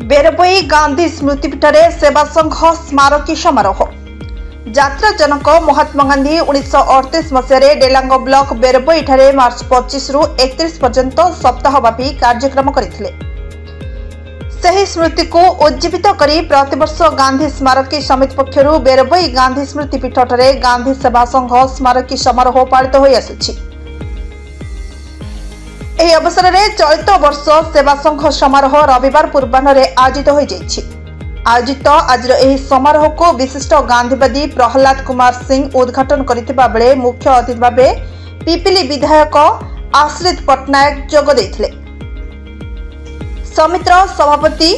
बेरबई गांधी स्मृतिपीठ सेवा संघ स्मारकी समारोह। यात्रा जनक महात्मा गांधी 1938 मसीह डेलांग ब्लॉक बेरबई ठारे मार्च 25 रु 31 पर्यंत सप्ताहव्यापी कार्यक्रम करथिले। सही स्मृति को उज्जीवित करी प्रतिवर्ष गांधी स्मारकी समिति पक्षरु बेरबई गांधी स्मृतिपीठ ठारे गांधी सेवा संघ स्मारकी समारोह पालित होई आसुछि। एही अवसर में चलित वर्ष सेवा संघ समारोह रविवार पूर्वाह्न आयोजित हो आयोजित आज समारोह को विशिष्ट गांधीवादी प्रहलाद कुमार सिंह उद्घाटन करथिबा बेले मुख्य अतिथि भावे पिपिली विधायक आश्रित पटनायक जोग देथिले। समितिर सभापति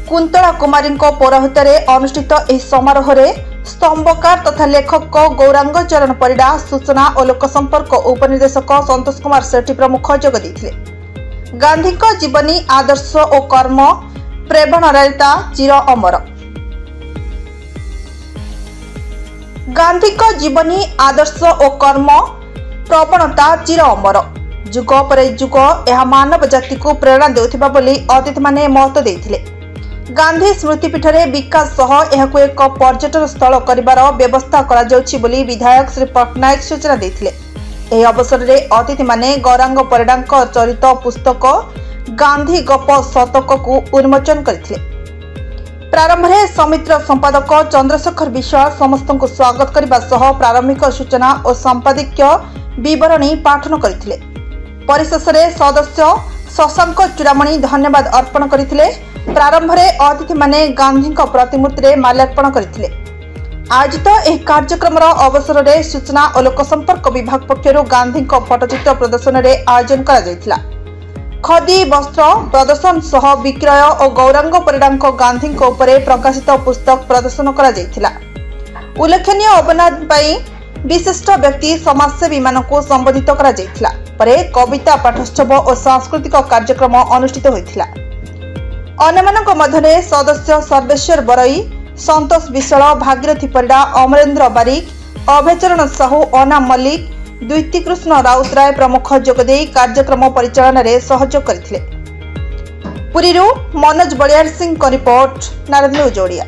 कुंतला कुमारी पौरोहित्य अनुष्ठित एही समारोह में स्तंभकार तथा लेखक गौरांग चरण परिडा, सूचना और लोक संपर्क उपनिर्देशक संतोष कुमार सेठी प्रमुख जोग देथिले। गांधी को जीवनी आदर्श और कर्म प्रेरणादायिता चिर अमर। गांधी को जीवनी आदर्श और कर्म प्रवणता चिर अमर। जुग पर जुग यह मानव जाति को प्रेरणा देउथिबा बोली अतिथि माने महत्व देथिले। गांधी स्मृतिपीठ विकास सह यहां एक पर्यटन स्थल करिवार व्यवस्था करा जाउछि बोली विधायक श्री पटनायक सूचना देथिले। एही अवसर में अतिथि माने गौरांग परिडांक चरित पुस्तक गांधी गप शतक को उन्मोचन करथिले। प्रारंभ में समितिर संपादक चंद्रशेखर विश्वास समस्त को स्वागत करने सह प्रारंभिक सूचना और संपादकीय विवरणी पाठन करथिले। परिशेष में सदस्य शशांक चूड़ामणि धन्यवाद अर्पण करथिले। प्रारंभ में अतिथि माने गांधी प्रतिमूर्ति में माल्यार्पण करथिले। आयोजित यह कार्यक्रम अवसर में सूचना और लोक संपर्क विभाग पक्षर गांधी फटोचित्र प्रदर्शन में आयोजन करा। खदी वस्त्र प्रदर्शन सह विक्रय और गौरांग परिडांक गांधी प्रकाशित पुस्तक प्रदर्शन करा। उल्लेखनीय अवदान पाई विशिष्ट व्यक्ति समाजसेवी मानक संबोधित करा। परे कविता पाठोत्सव और सांस्कृतिक कार्यक्रम अनुष्ठित होइथिला। अन्यमानक मध्य सदस्य सर्वेश्वर बरई, संतोष विशाल, भागीरथी परिडा, अमरेन्द्र बारिक, अभयचरण साहू, अना मल्लिक, द्वितीकृष्ण राउतराय प्रमुख जोगदे कार्यक्रम परिचालन में सहयोग करथिले। पुरीरू मनोज बलियार सिंह रिपोर्ट, नारद न्यूज ओडिया।